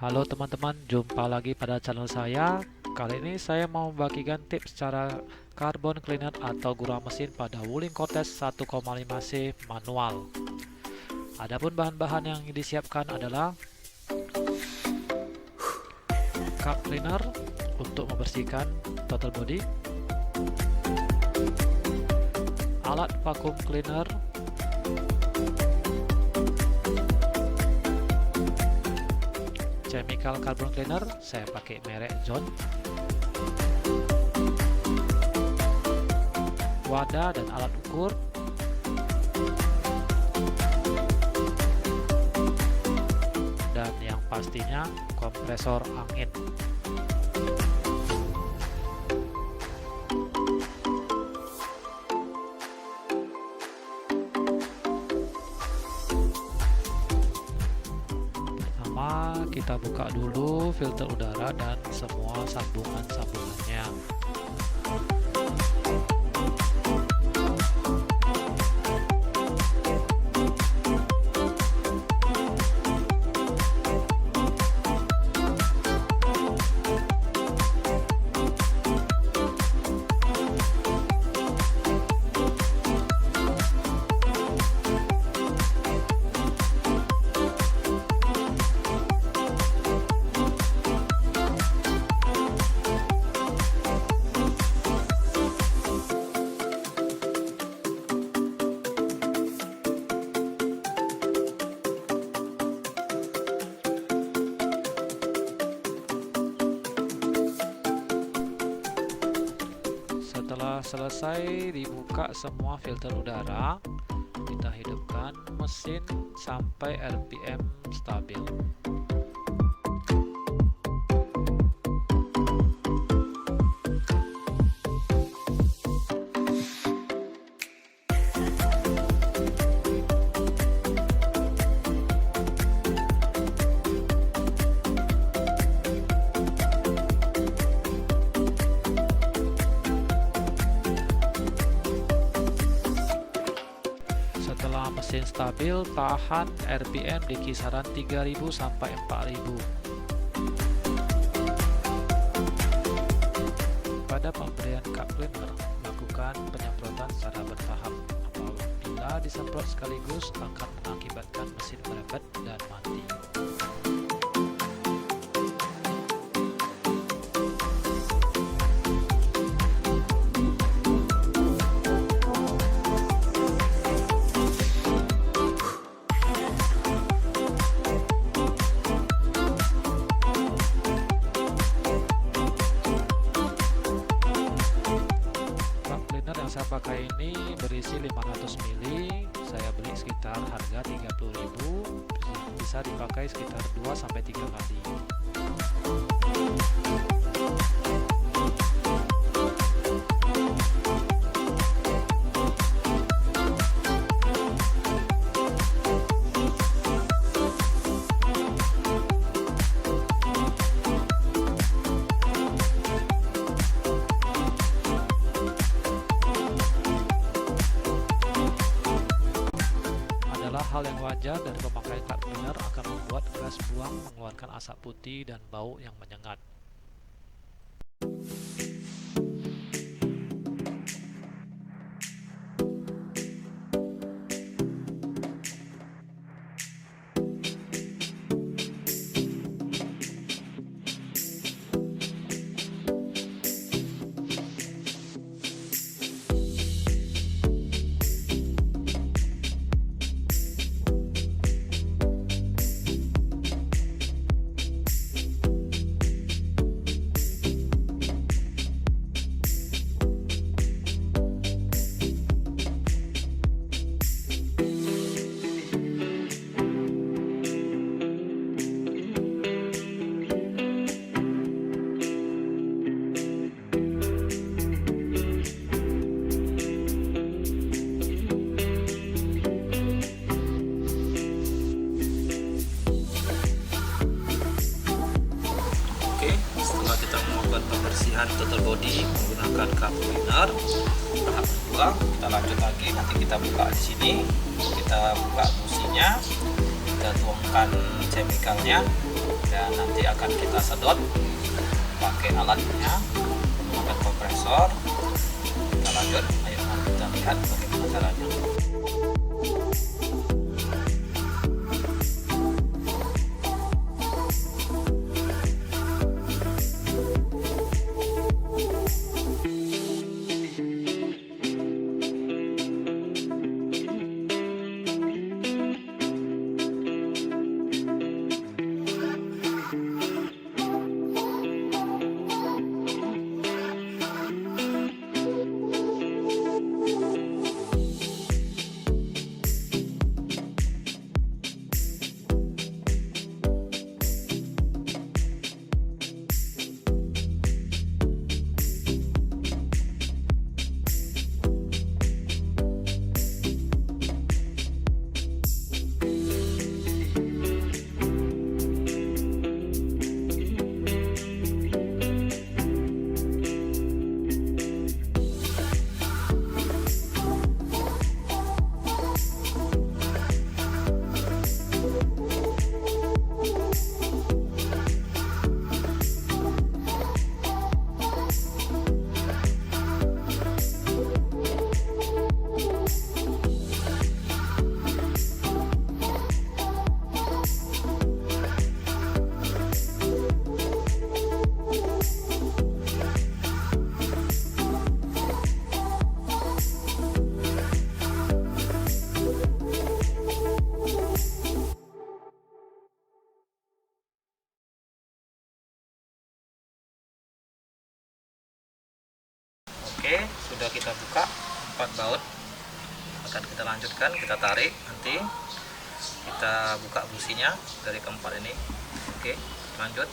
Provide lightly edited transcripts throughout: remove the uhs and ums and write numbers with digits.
Halo teman-teman, jumpa lagi pada channel saya. Kali ini saya mau membagikan tips cara carbon cleaner atau gurah mesin pada Wuling Cortez 1,5C manual. Adapun bahan-bahan yang disiapkan adalah Carb Cleaner untuk membersihkan total body, Alat Vakum Cleaner, Chemical Carbon Cleaner, saya pakai merek Zone, wadah dan alat ukur, dan yang pastinya kompresor angin. Pertama, kita buka dulu filter udara dan semua sambungan-sambungannya. Setelah selesai dibuka semua filter udara, kita hidupkan mesin sampai RPM stabil. Setelah mesin stabil, tahan RPM di kisaran 3000 sampai 4000. Pada pemberian Carb Cleaner, lakukan penyemprotan secara bertahap. Apabila disemprot sekaligus akan mengakibatkan mesin merepet dan mati. Yang saya pakai ini berisi 500 ml, saya beli sekitar harga 30.000, bisa dipakai sekitar 2-3 kali. Hal yang wajar dari pemakaian Carb Cleaner akan membuat gas buang mengeluarkan asap putih dan bau yang menyengat. Pembersihan total body menggunakan Carb Cleaner. Tahap kedua kita lanjut lagi, nanti kita buka di sini, kita buka businya, kita tuangkan chemicalnya dan nanti akan kita sedot pakai alatnya menggunakan kompresor. Kita lanjut, ayo kita lihat bagaimana caranya. Oke, sudah kita buka 4 baut. Akan kita lanjutkan, kita tarik, nanti kita buka businya dari keempat ini. Oke, lanjut.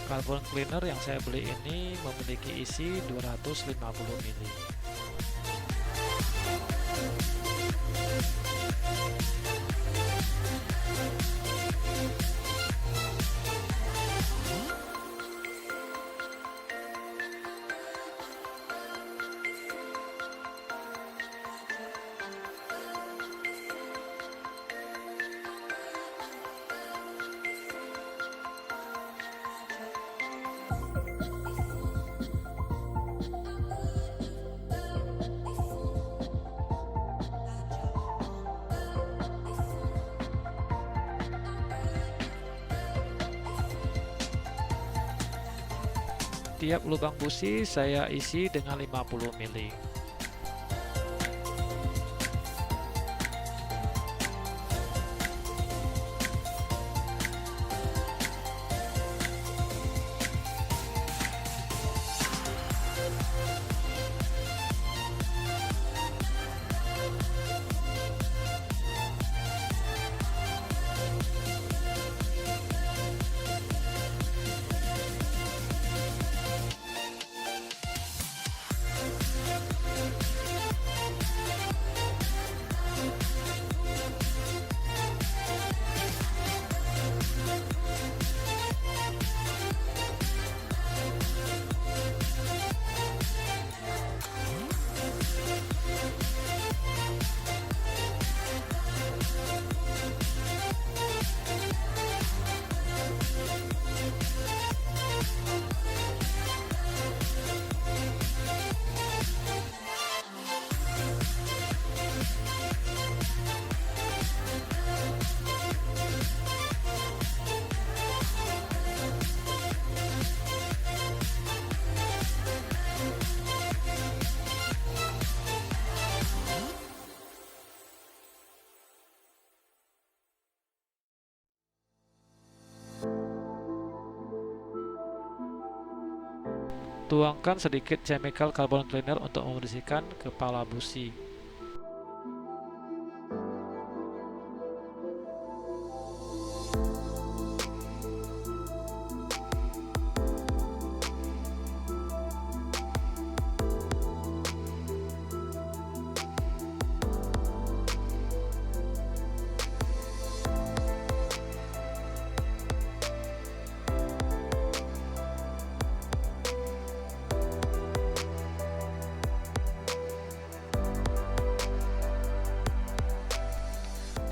Carbon Cleaner yang saya beli ini memiliki isi 250 ml. Tiap lubang busi saya isi dengan 50 ml. Tuangkan sedikit chemical carbon cleaner untuk membersihkan kepala busi.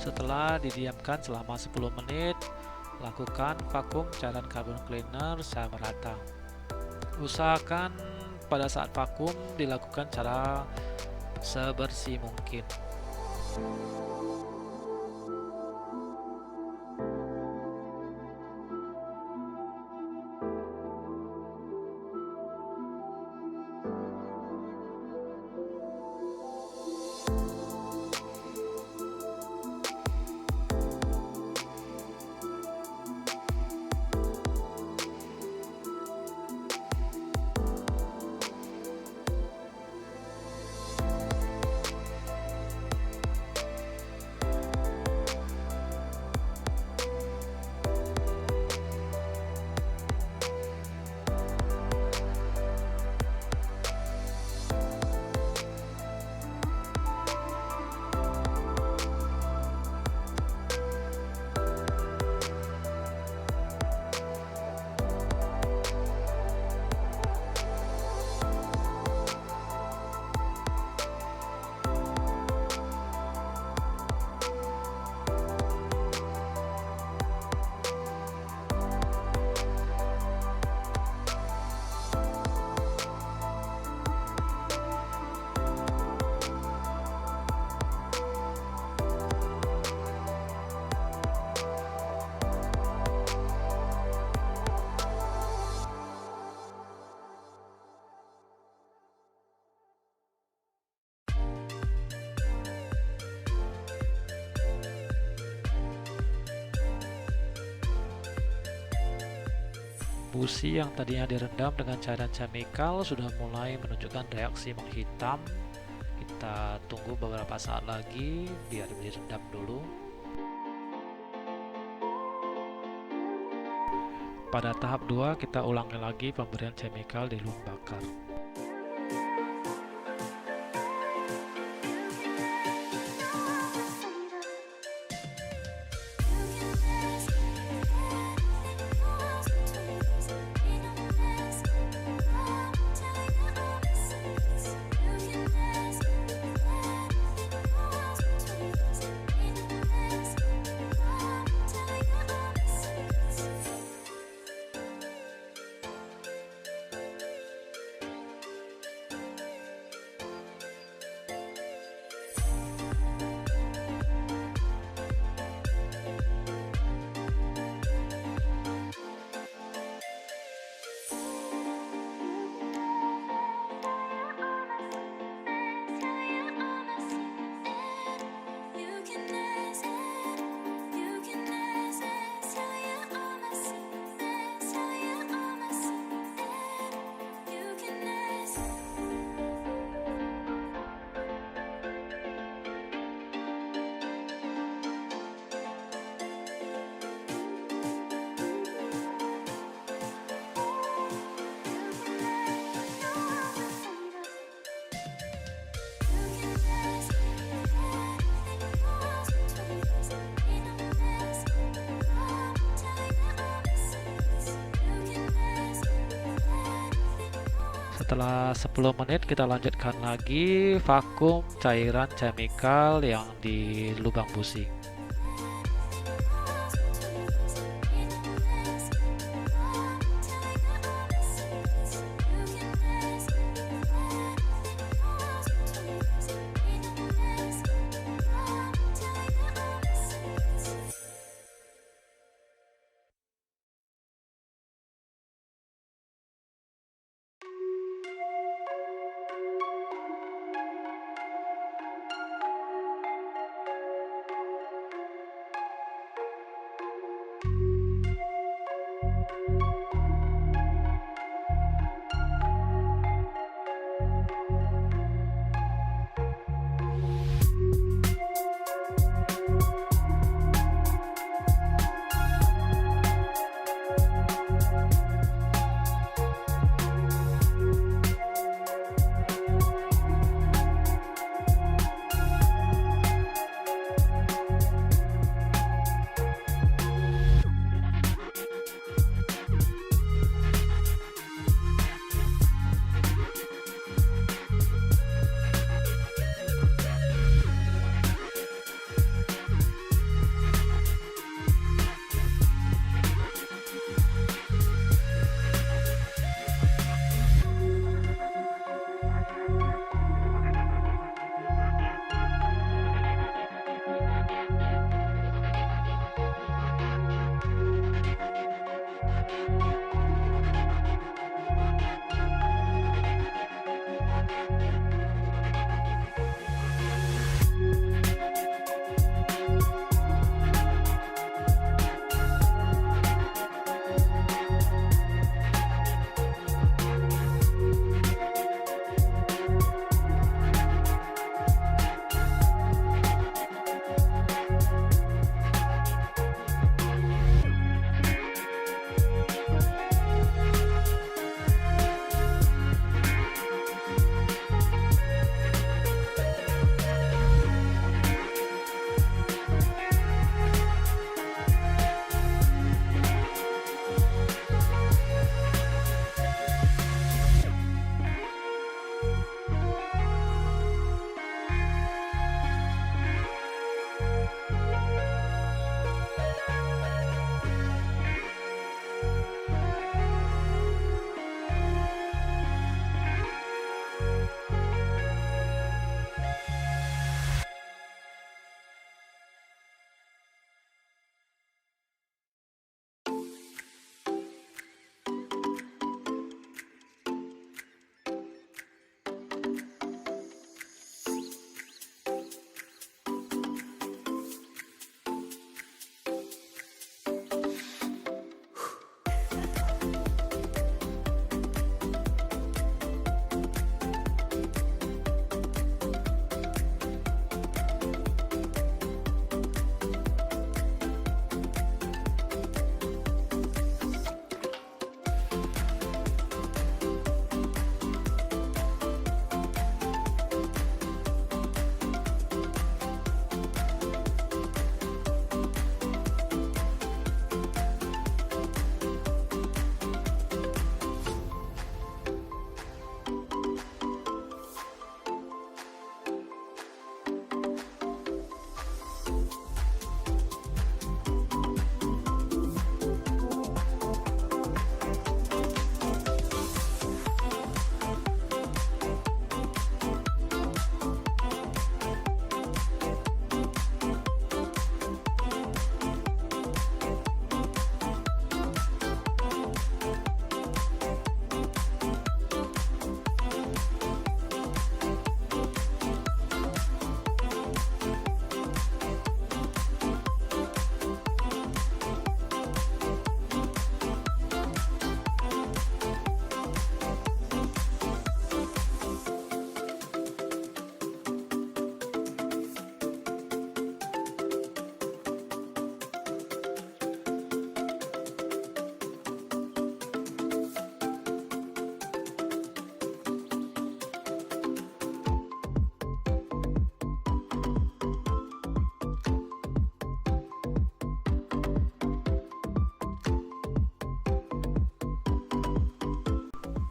Setelah didiamkan selama 10 menit, lakukan vakum cairan carbon cleaner secara merata. Usahakan pada saat vakum dilakukan cara sebersih mungkin. Busi yang tadinya direndam dengan cairan chemical sudah mulai menunjukkan reaksi menghitam. Kita tunggu beberapa saat lagi biar direndam dulu. Pada tahap 2 kita ulangi lagi pemberian chemical di lubang bakar. Setelah 10 menit kita lanjutkan lagi vakum cairan chemical yang di lubang busi.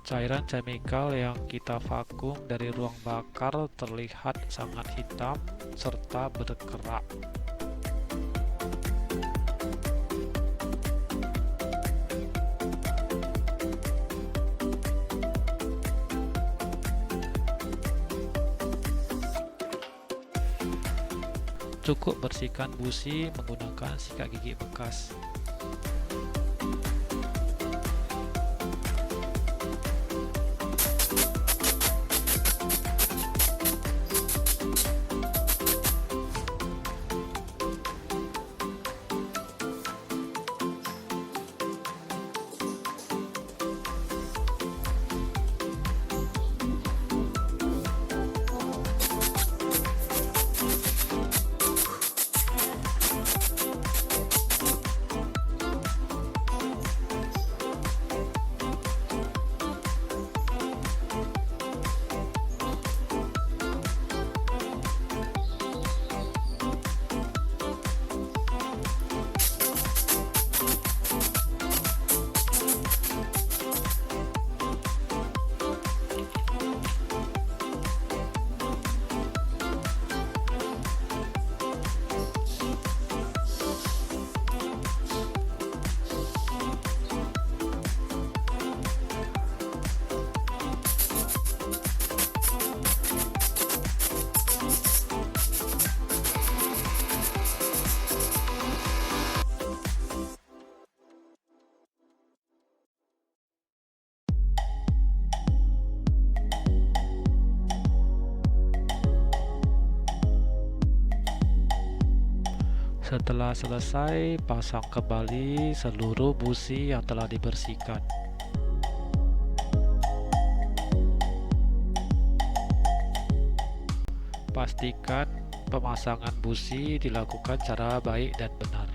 Cairan chemical yang kita vakum dari ruang bakar terlihat sangat hitam serta berkerak. Cukup bersihkan busi menggunakan sikat gigi bekas. Setelah selesai, pasang kembali seluruh busi yang telah dibersihkan. Pastikan pemasangan busi dilakukan secara baik dan benar.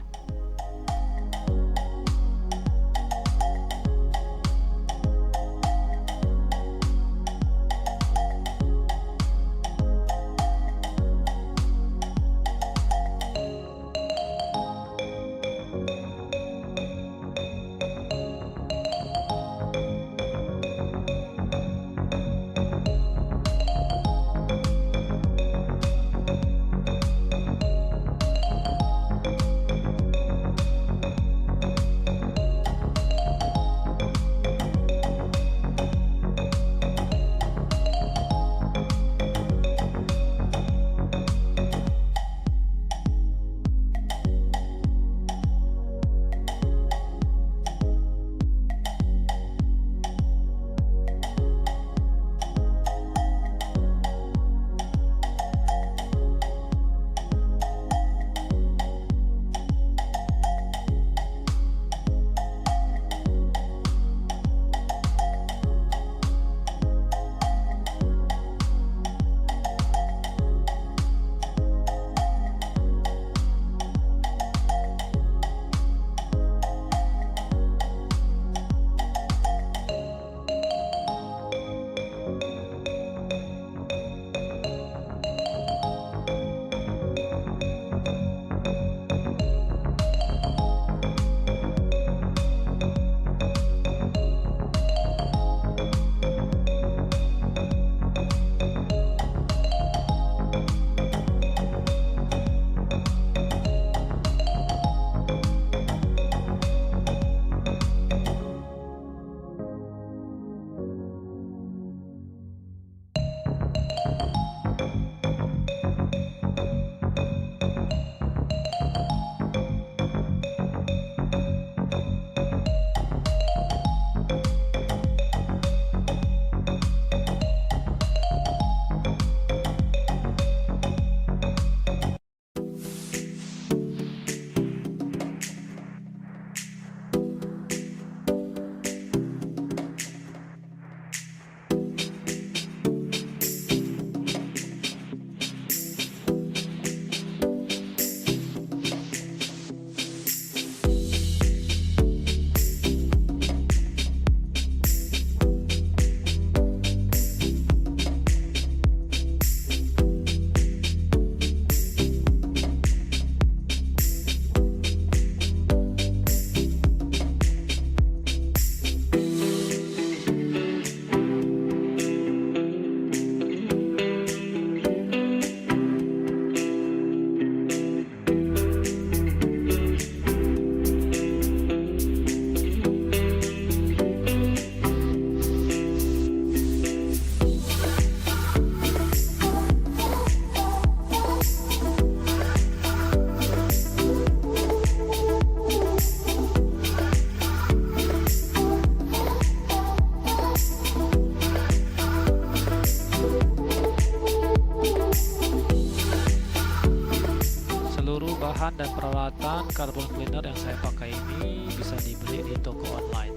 bahan dan peralatan carbon cleaner yang saya pakai ini bisa dibeli di toko online.